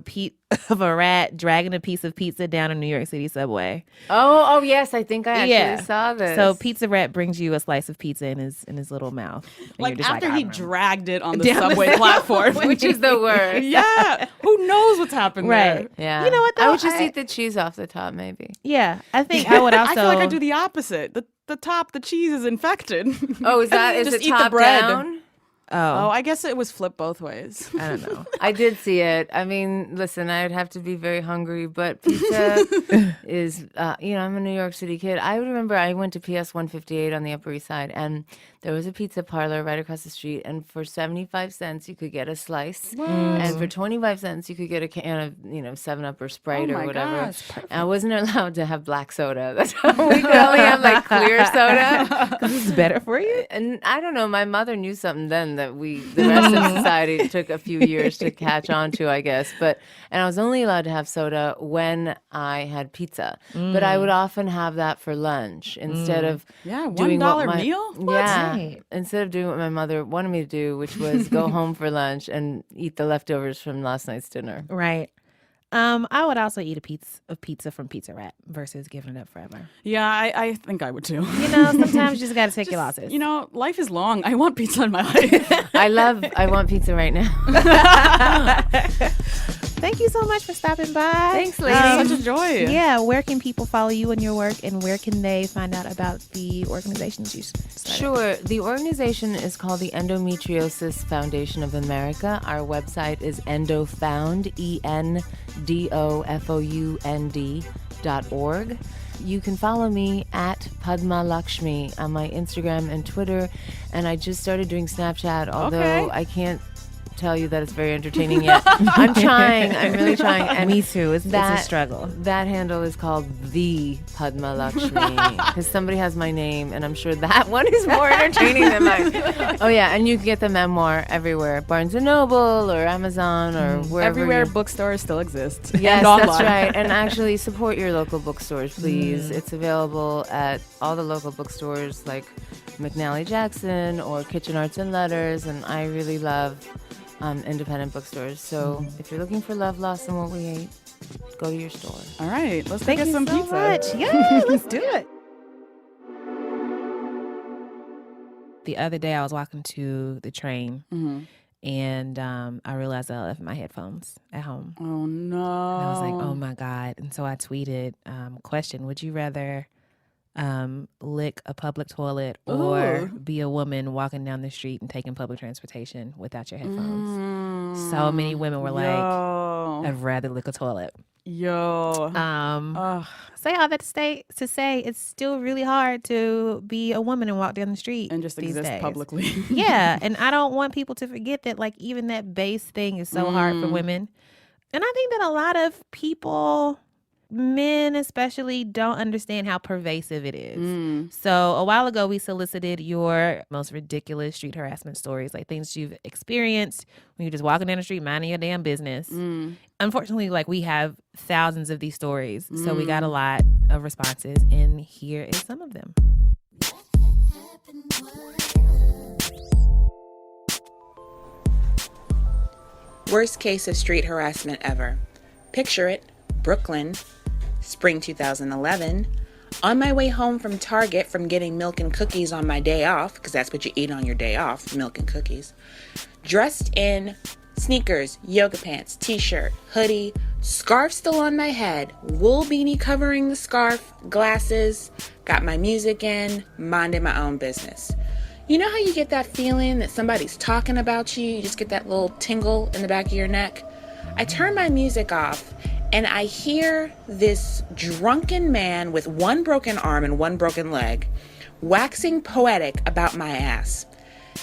a rat dragging a piece of pizza down a New York City subway. Oh, yes, I think I actually saw this. So Pizza Rat brings you a slice of pizza in his little mouth. And you're Like just after I he don't know. dragged it on the Down the subway platform. which is the worst. Yeah. Who knows what's happened Right. there? Yeah. You know what, I though? would just I- eat the cheese off the top, maybe. Yeah, I think I would also. I feel like I do the opposite. The top, the cheese is infected. Oh, is Just it eat the top bread. down? Oh, I guess it was flipped both ways. I don't know. I did see it. I mean, listen, I'd have to be very hungry, but pizza is, I'm a New York City kid. I remember I went to PS 158 on the Upper East Side, and there was a pizza parlor right across the street, and for 75 cents, you could get a slice. And for 25 cents, you could get a can of, 7-Up or Sprite Oh or my whatever. gosh, And I wasn't allowed to have black soda. That's how we could only have, like, clear soda. This is better for you. And I don't know, my mother knew something then that the rest of society took a few years to catch on to, I guess. And I was only allowed to have soda when I had pizza. But I would often have that for lunch instead of Yeah, doing what $1 meal? What? Yeah. Right. Instead of doing what my mother wanted me to do, which was go home for lunch and eat the leftovers from last night's dinner. Right. I would also eat a pizza from Pizza Rat versus giving it up forever. Yeah, I think I would too. Sometimes you just got to take your losses. Life is long. I want pizza in my life. I want pizza right now. Thank you so much for stopping by. Thanks, ladies. Such a joy. Yeah, where can people follow you and your work, and where can they find out about the organizations you started? Sure. The organization is called the Endometriosis Foundation of America. Our website is endofound, endofound.org. You can follow me at Padma Lakshmi on my Instagram and Twitter. And I just started doing Snapchat, although Okay. I can't tell you that it's very entertaining yet. I'm trying. I'm really trying. And me too. It's a struggle. That handle is called the Padma Lakshmi because somebody has my name, and I'm sure that one is more entertaining than mine. Oh yeah, and you can get the memoir everywhere, Barnes and Noble or Amazon or wherever. Everywhere bookstores still exist. Yes, and that's online. right. And actually support your local bookstores, please. It's available at all the local bookstores like McNally Jackson or Kitchen Arts and Letters, and I really love independent bookstores. So if you're looking for love, loss, and what we ate, go to your store. All right, let's Thank get you some so pizza. much. Yeah, let's do it. The other day, I was walking to the train, and I realized I left my headphones at home. Oh no! And I was like, "Oh my God!" And so I tweeted, "Question: would you rather lick a public toilet or be a woman walking down the street and taking public transportation without your headphones?" So many women were like, "I'd rather lick a toilet." Say all that to say it's still really hard to be a woman and walk down the street and just these exist days. publicly. Yeah, and I don't want people to forget that, like, even that base thing is so hard for women. And I think that a lot of people, men especially, don't understand how pervasive it is. So a while ago, we solicited your most ridiculous street harassment stories, like things you've experienced when you're just walking down the street, minding your damn business. Unfortunately, like, we have thousands of these stories, so we got a lot of responses, and here is some of them. Worst case of street harassment ever. Picture it, Brooklyn, spring 2011. On my way home from Target from getting milk and cookies on my day off, because that's what you eat on your day off, milk and cookies. Dressed in sneakers, yoga pants, t-shirt, hoodie, scarf still on my head, wool beanie covering the scarf, glasses, got my music in, minding my own business. You know how you get that feeling that somebody's talking about you? You just get that little tingle in the back of your neck? I turn my music off and I hear this drunken man with one broken arm and one broken leg waxing poetic about my ass.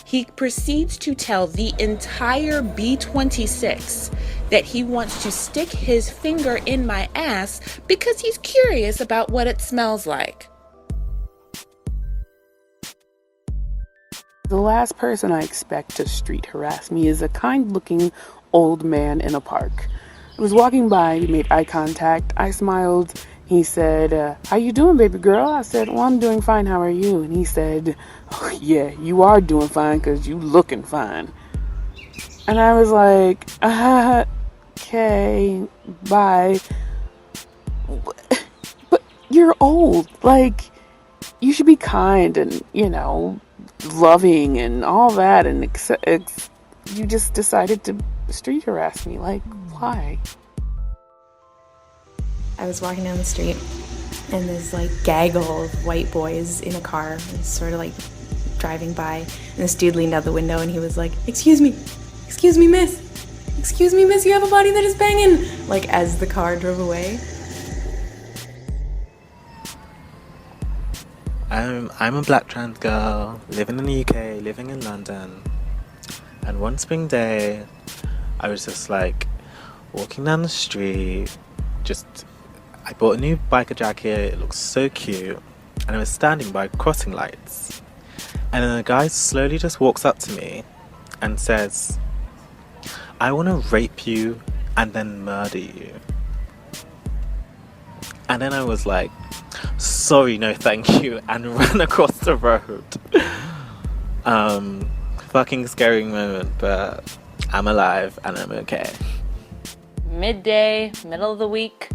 He proceeds to tell the entire B26 that he wants to stick his finger in my ass because he's curious about what it smells like. The last person I expect to street harass me is a kind-looking old man in a park. I was walking by, he made eye contact, I smiled. He said, how you doing, baby girl? I said, well, I'm doing fine, how are you? And he said, oh, yeah, you are doing fine because you looking fine. And I was like, okay, bye. But you're old. Like, you should be kind and, loving and all that. And you just decided to street harass me. Like, why? I was walking down the street and there's like gaggle of white boys in a car sort of like driving by, and this dude leaned out the window and he was like, excuse me miss, you have a body that is banging, like as the car drove away. I'm a black trans girl living in the UK, living in London, and one spring day I was just like walking down the street, I bought a new biker jacket, it looks so cute, and I was standing by crossing lights, and then a guy slowly just walks up to me and says, I want to rape you and then murder you. And then I was like, sorry, no thank you, and ran across the road. Fucking scary moment, but I'm alive and I'm okay. Midday, middle of the week,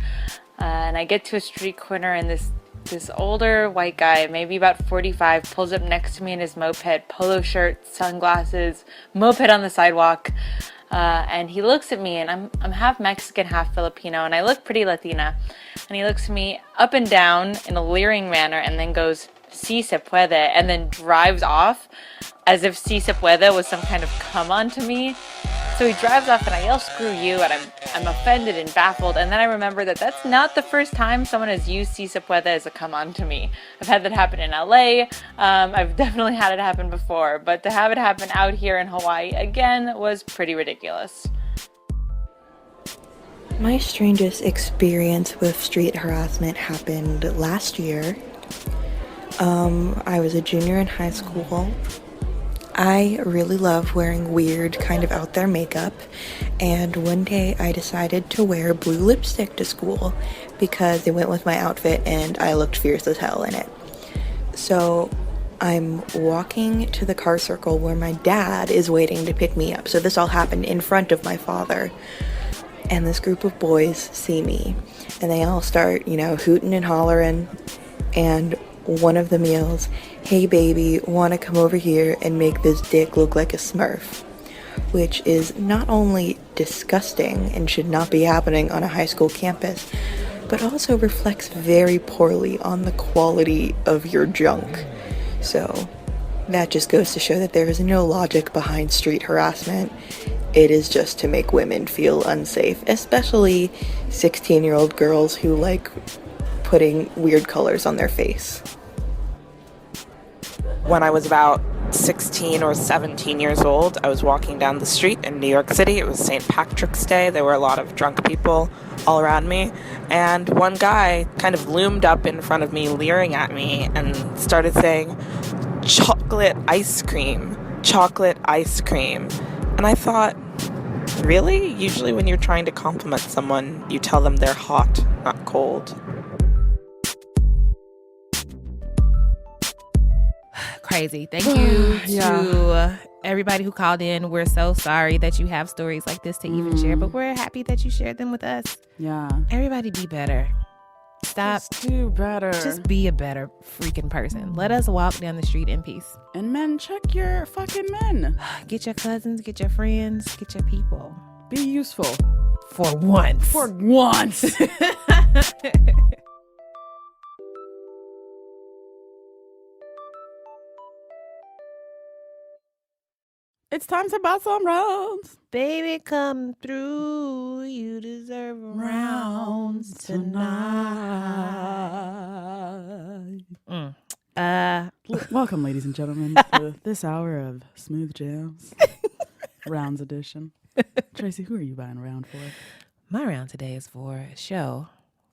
and I get to a street corner and this older white guy, maybe about 45, pulls up next to me in his moped, polo shirt, sunglasses, moped on the sidewalk, and he looks at me, and I'm half Mexican, half Filipino, and I look pretty Latina, and he looks at me up and down in a leering manner and then goes, "Si se puede," and then drives off as if "si se puede" was some kind of come on to me. So he drives off and I yell, "Screw you," and I'm offended and baffled. And then I remember that that's not the first time someone has used "Si se puede" as a come on to me. I've had that happen in LA. I've definitely had it happen before, but to have it happen out here in Hawaii again was pretty ridiculous. My strangest experience with street harassment happened last year. I was a junior in high school. I really love wearing weird, kind of out there makeup, and one day I decided to wear blue lipstick to school because it went with my outfit and I looked fierce as hell in it. So I'm walking to the car circle where my dad is waiting to pick me up. So this all happened in front of my father. And this group of boys see me, and they all start, hooting and hollering, and one of them yells, "Hey baby, wanna come over here and make this dick look like a Smurf?" Which is not only disgusting and should not be happening on a high school campus, but also reflects very poorly on the quality of your junk. So that just goes to show that there is no logic behind street harassment. It is just to make women feel unsafe, especially 16-year-old girls who like putting weird colors on their face. When I was about 16 or 17 years old, I was walking down the street in New York City. It was St. Patrick's Day. There were a lot of drunk people all around me. And one guy kind of loomed up in front of me, leering at me, and started saying, "Chocolate ice cream, chocolate ice cream." And I thought, really? Usually when you're trying to compliment someone, you tell them they're hot, not cold. Crazy. Thank you to everybody who called in. We're so sorry that you have stories like this to even share, but we're happy that you shared them with us. Yeah. Everybody be better. Stop. Just do better. Just be a better freaking person. Let us walk down the street in peace. And men, check your fucking men. Get your cousins, get your friends, get your people. Be useful. For once. For once. It's time to buy some rounds. Baby, come through. You deserve rounds tonight. Welcome, ladies and gentlemen, to this hour of Smooth Jams, Rounds Edition. Tracy, who are you buying a round for? My round today is for a show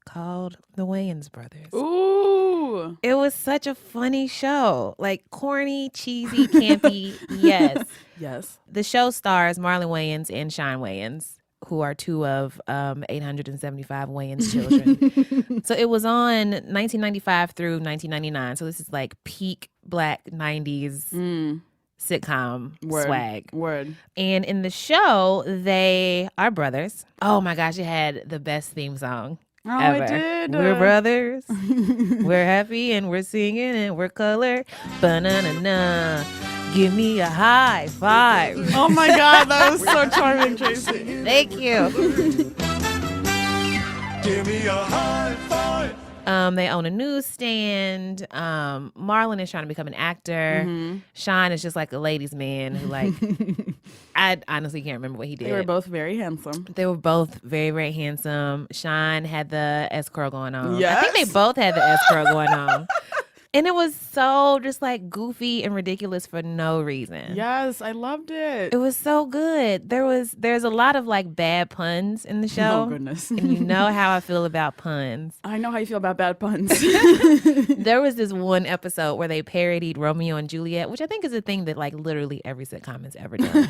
called The Wayans Brothers. Ooh. It was such a funny show. Like corny, cheesy, campy. Yes. Yes. The show stars Marlon Wayans and Sean Wayans, who are two of 875 Wayans children. So it was on 1995 through 1999. So this is like peak Black 90s sitcom swag. Word. And in the show, they are brothers. Oh my gosh, it had the best theme song. Oh, ever. I did. We're brothers. We're happy and we're singing and we're color. Ba-na-na-na. Give me a high five. Oh my God, that was so charming, Tracy. Thank you. Give me a high five. They own a newsstand. Marlon is trying to become an actor. Mm-hmm. Sean is just like a ladies' man who like, I honestly can't remember what he did. They were both very handsome. They were both very, very handsome. Sean had the S-curl going on. Yes. I think they both had the S-curl going on. And it was so just like goofy and ridiculous for no reason. Yes, I loved it. It was so good. There's a lot of like bad puns in the show. Oh goodness. And you know how I feel about puns. I know how you feel about bad puns. There was this one episode where they parodied Romeo and Juliet, which I think is a thing that like literally every sitcom has ever done.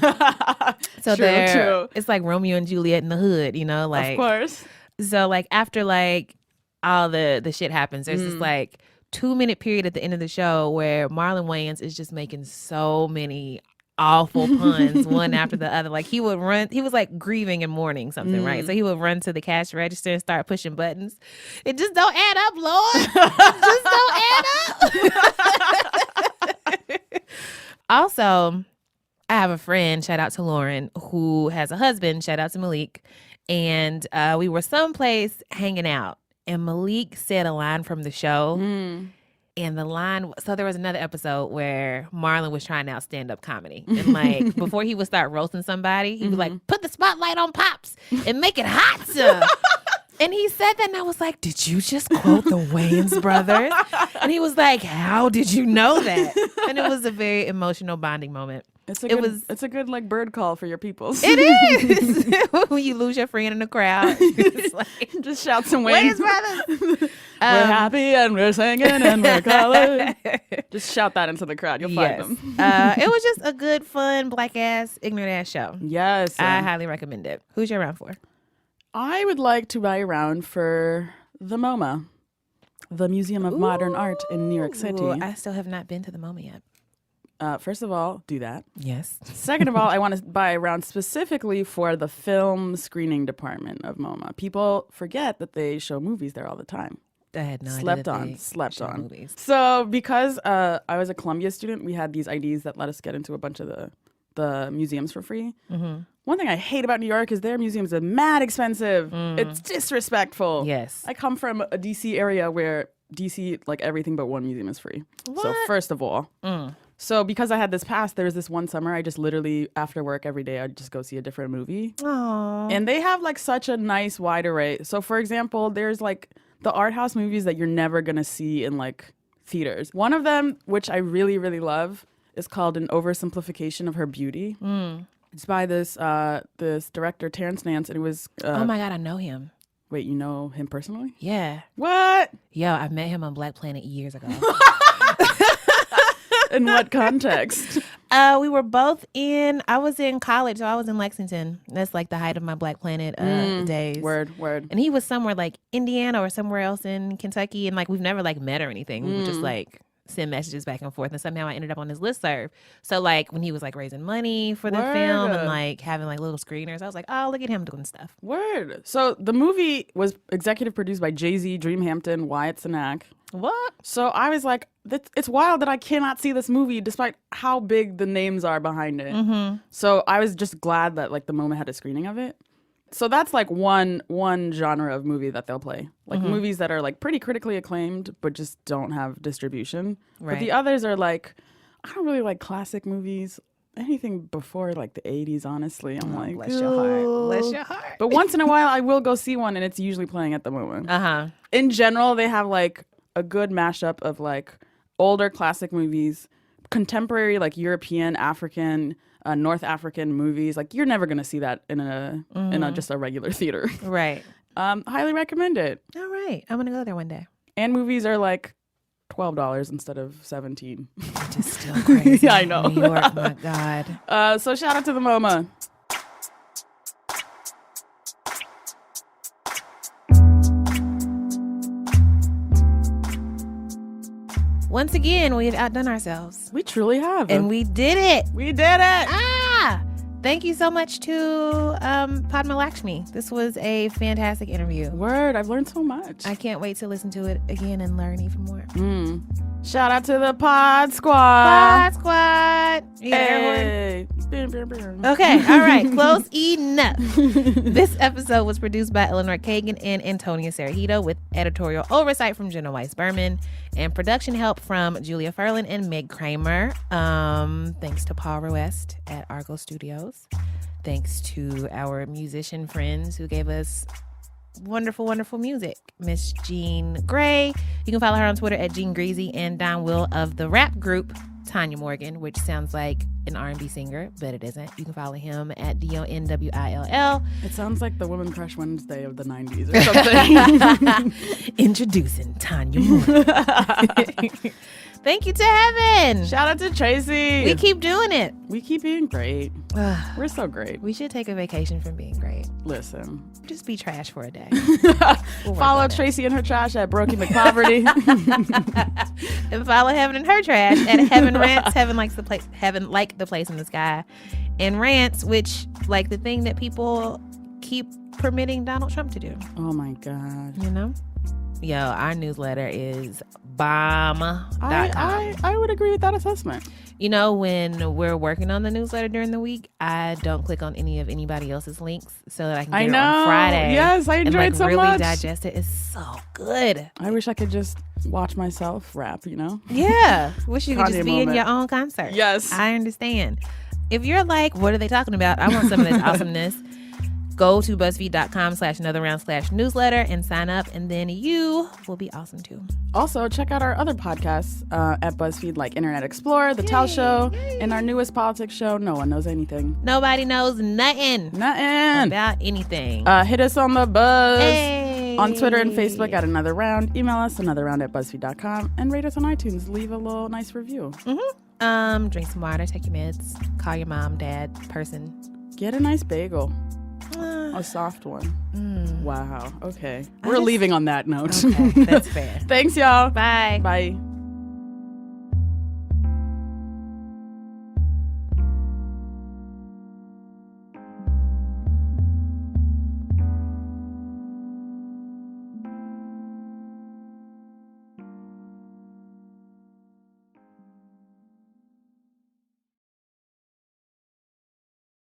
So true. It's like Romeo and Juliet in the hood, like of course. So like after like all the shit happens, there's this like 2-minute period at the end of the show where Marlon Wayans is just making so many awful puns one after the other. Like he was like grieving and mourning something, right? So he would run to the cash register and start pushing buttons. It just don't add up, Lord. It just don't add up. Also, I have a friend, shout out to Lauren, who has a husband, shout out to Malik. And we were someplace hanging out. And Malik said a line from the show. And the line, so there was another episode where Marlon was trying out stand-up comedy. And like, before he would start roasting somebody, he was like, put the spotlight on Pops and make it hot, sir. And he said that, and I was like, did you just quote the Wayans Brothers? And he was like, how did you know that? And it was a very emotional bonding moment. It's a good like bird call for your peoples. It is. When you lose your friend in the crowd, it's like, just shout some Wayans Wayans. Brothers. We're happy and we're singing and we're calling. Just shout that into the crowd. You'll find them. It was just a good, fun, black-ass, ignorant-ass show. Yes. I highly recommend it. Who's your round for? I would like to buy around for the MoMA, the Museum of Modern Art in New York City. I still have not been to the MoMA yet. First of all, do that. Yes. Second of all, I want to buy around specifically for the film screening department of MoMA. People forget that they show movies there all the time. I had no Slept idea. on. Movies. So because I was a Columbia student, we had these IDs that let us get into a bunch of the museums for free. Mm-hmm. One thing I hate about New York is their museums are mad expensive. It's disrespectful. Yes. I come from a DC area where DC, like everything but one museum is free. What? So first of all, so because I had this pass, there was this one summer I just literally after work every day I'd just go see a different movie. Aww. And they have like such a nice wide array. So for example, there's like the art house movies that you're never gonna see in like theaters. One of them, which I really, really love, is called An Oversimplification of Her Beauty. It's by this director, Terrence Nance, and it was... oh my God, I know him. Wait, you know him personally? Yeah. What? Yo, I met him on Black Planet years ago. In what context? We were both I was in college, so I was in Lexington. That's like the height of my Black Planet days. Word. And he was somewhere like Indiana or somewhere else in Kentucky, and like we've never like met or anything. We would just like send messages back and forth, and somehow I ended up on his listserv. So like when he was like raising money for the film and like having like little screeners, I was like, oh, look at him doing stuff. Word. So the movie was executive produced by Jay-Z, Dream Hampton, Wyatt Cenac. What? So I was like, it's wild that I cannot see this movie despite how big the names are behind it. Mm-hmm. So I was just glad that like the MoMA had a screening of it. So that's like one genre of movie that they'll play. Like movies that are like pretty critically acclaimed but just don't have distribution. Right. But the others are like, I don't really like classic movies. Anything before like the 80s, honestly. I'm like, bless your heart. Bless your heart. But once in a while I will go see one and it's usually playing at the MoMA. Uh-huh. In general, they have like a good mashup of like older classic movies, contemporary like European, African, North African movies. Like you're never gonna see that in a just a regular theater. Right. Highly recommend it. All right. I'm gonna go there one day. And movies are like $12 instead of $17. Which is still crazy. Yeah, I know. New York, my God. So shout out to the MoMA. Once again, we have outdone ourselves. We truly have. And we did it. We did it. Thank you so much to Padma Lakshmi. This was a fantastic interview. Word, I've learned so much. I can't wait to listen to it again and learn even more. Shout out to the Pod Squad. Pod Squad. You got Hey. Okay, all right, close enough. This episode was produced by Eleanor Kagan and Antonia Cerejito with editorial oversight from Jenna Weiss-Berman and production help from Julia Furlan and Meg Kramer. Thanks to Paul Ruest at Argo Studios. Thanks to our musician friends who gave us wonderful, wonderful music. Miss Jean Gray. You can follow her on Twitter at Jean Greasy and Don Will of the rap group Tanya Morgan, which sounds like an R&B singer, but it isn't. You can follow him at DONWILL. It sounds like the Women Crush Wednesday of the 90s or something. Introducing Tanya Morgan. Thank you to Heben. Shout out to Tracy. We keep doing it. We keep being great. We're so great. We should take a vacation from being great. Listen. Just be trash for a day. Follow Tracy and her trash at Brokey McPoverty. And follow Heben and her trash at Heben Rants. Heben likes the place. Heben like the place in the sky. And Rants, which like the thing that people keep permitting Donald Trump to do. Oh my God. You know? Yo, our newsletter is bomb.com. I would agree with that assessment. You know, when we're working on the newsletter during the week, I don't click on any of anybody else's links so that I can get it on Friday. Yes, I enjoyed and, so really much. digest it. It's so good. I wish I could just watch myself rap, you know? Yeah. Wish you could Kanye just be moment. in your own concert. Yes. I understand. If you're like, what are they talking about? I want some of this awesomeness. Go to BuzzFeed.com/anotherround/newsletter and sign up, and then you will be awesome too. Also, check out our other podcasts at BuzzFeed, like Internet Explorer, The Tell Show, and our newest politics show, No One Knows Anything. Nobody knows nothing about anything. Hit us on the buzz. Hey. On Twitter and Facebook at Another Round. Email us anotherround@buzzfeed.com and rate us on iTunes. Leave a little nice review. Drink some water, take your meds, call your mom, dad, person. Get a nice bagel. A soft one. Wow. Okay. We're leaving on that note. Okay, that's fair. Thanks, y'all. Bye. Bye.